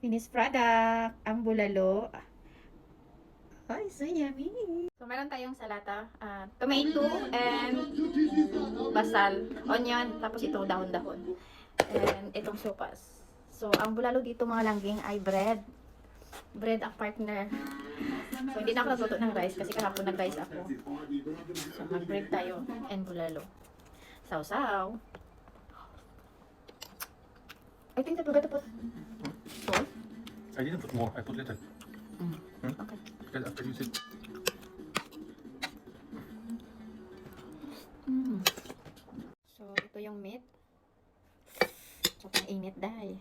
Finished product, ang bulalo. Ay, so yummy. So, meron tayong salata, tomato and basal, onion, tapos ito dahon-dahon. And itong sopas. So, ang bulalo dito mga langging ay bread. Bread ang partner. So, hindi na ako nagluto ng rice kasi kahapon nag-rice ako. So, mag-bread tayo and bulalo. Sausaw. I think that we're gonna put salt. I didn't put more. I put little. Okay. Because after you said So, ito yung meat. Sobrang init dahil.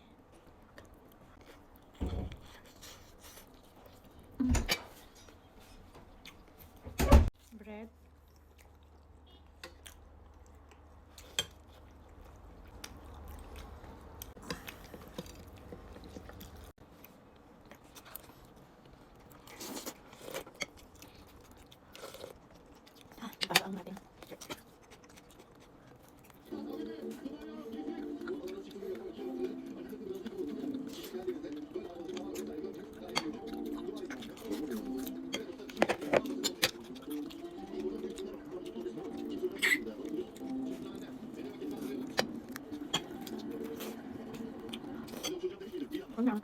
Bread. Parang natin. Ano?